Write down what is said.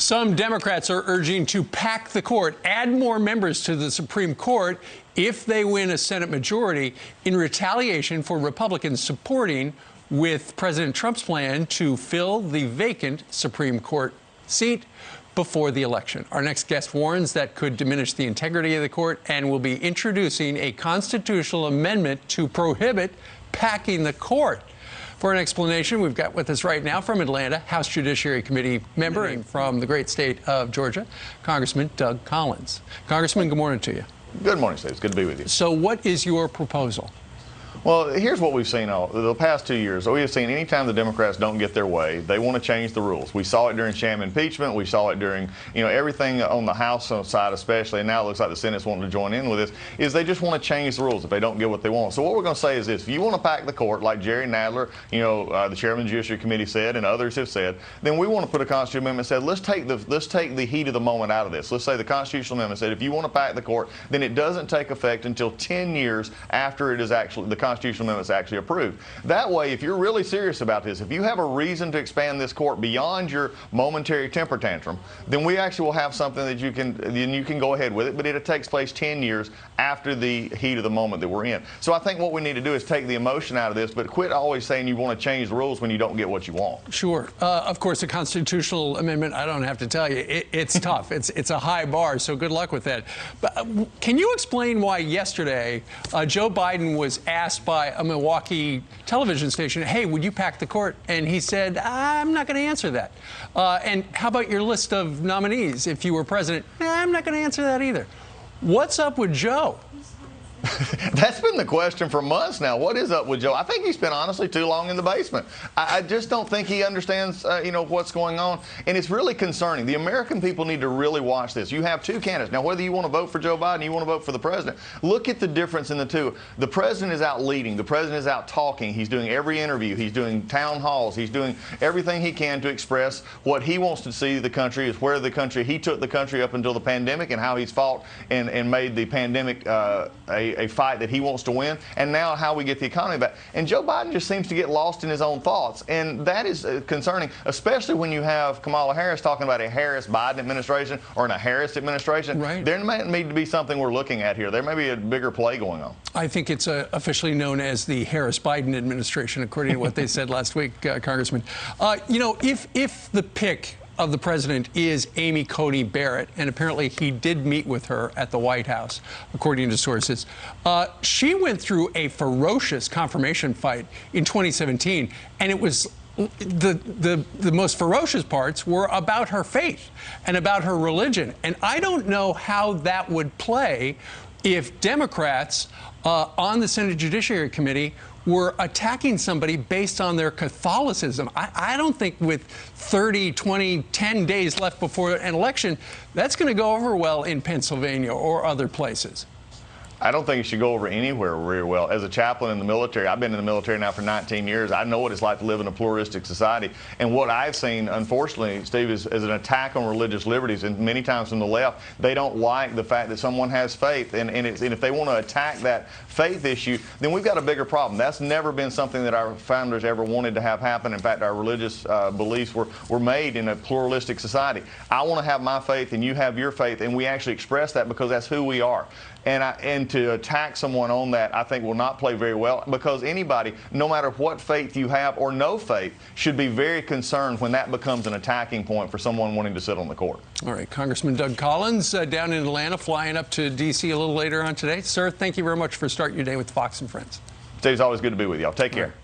Some Democrats are urging to pack the court, add more members to the Supreme Court if they win a Senate majority in retaliation for Republicans supporting with President Trump's plan to fill the vacant Supreme Court seat before the election. Our next guest warns that could diminish the integrity of the court and will be introducing a constitutional amendment to prohibit packing the court. For an explanation, we've got with us right now from Atlanta, House Judiciary Committee member and from the great state of Georgia, Congressman Doug Collins. Congressman, good morning to you. Good morning, Steve. It's good to be with you. So what is your proposal? Well, here's what we've seen the past 2 years. We have seen anytime the Democrats don't get their way, they want to change the rules. We saw it during sham impeachment. We saw it during, everything on the House side especially, and now it looks like the Senate's wanting to join in with this, is they just want to change the rules if they don't get what they want. So what we're going to say is this: if you want to pack the court, like Jerry Nadler, the chairman of the Judiciary Committee said, and others have said, then we want to put a constitutional amendment that said, let's take the heat of the moment out of this. Let's say the constitutional amendment said, if you want to pack the court, then it doesn't take effect until 10 years after it is actually the constitutional amendment is actually approved. That way, if you're really serious about this, if you have a reason to expand this court beyond your momentary temper tantrum, then we actually will have something that you can go ahead with it, but it takes place 10 years after the heat of the moment that we're in. So I think what we need to do is take the emotion out of this, but quit always saying you want to change the rules when you don't get what you want. Sure. Of course, a constitutional amendment, I don't have to tell you, it's tough. It's a high bar, so good luck with that. But can you explain why yesterday Joe Biden was asked by a Milwaukee television station, hey, would you pack the court? And he said, I'm not going to answer that. And how about your list of nominees if you were president? I'm not going to answer that either. What's up with Joe? That's been the question for months now. What is up with Joe? I think he's been honestly too long in the basement. I just don't think he understands, what's going on. And it's really concerning. The American people need to really watch this. You have two candidates. Now, whether you want to vote for Joe Biden, you want to vote for the president, look at the difference in the two. The president is out leading. The president is out talking. He's doing every interview. He's doing town halls. He's doing everything he can to express what he wants to see the country is, where the country, he took the country up until the pandemic and how he's fought and made the pandemic a fight that he wants to win, and now how we get the economy back. And Joe Biden just seems to get lost in his own thoughts, and that is concerning, especially when you have Kamala Harris talking about a Harris-Biden administration or in a Harris administration. Right. There may need to be something we're looking at here. There may be a bigger play going on. I think it's officially known as the Harris-Biden administration, according to what they said last week, Congressman. If the pick of the president is Amy Coney Barrett, and apparently he did meet with her at the White House, according to sources. She went through a ferocious confirmation fight in 2017, and it was the most ferocious parts were about her faith and about her religion. And I don't know how that would play if Democrats on the Senate Judiciary Committee were attacking somebody based on their Catholicism. I don't think with 30, 20, 10 days left before an election, that's going to go over well in Pennsylvania or other places. I don't think it should go over anywhere very well. As a chaplain in the military, I've been in the military now for 19 years. I know what it's like to live in a pluralistic society. And what I've seen, unfortunately, Steve, is an attack on religious liberties. And many times from the left, they don't like the fact that someone has faith. And if they want to attack that faith issue, then we've got a bigger problem. That's never been something that our founders ever wanted to have happen. In fact, our religious beliefs were made in a pluralistic society. I want to have my faith and you have your faith, and we actually express that because that's who we are. And to attack someone on that, I think will not play very well, because anybody, no matter what faith you have or no faith, should be very concerned when that becomes an attacking point for someone wanting to sit on the court. All right, Congressman Doug Collins down in Atlanta, flying up to D.C. a little later on today. Sir, thank you very much for starting your day with Fox and Friends. Steve, it's always good to be with y'all. Take care.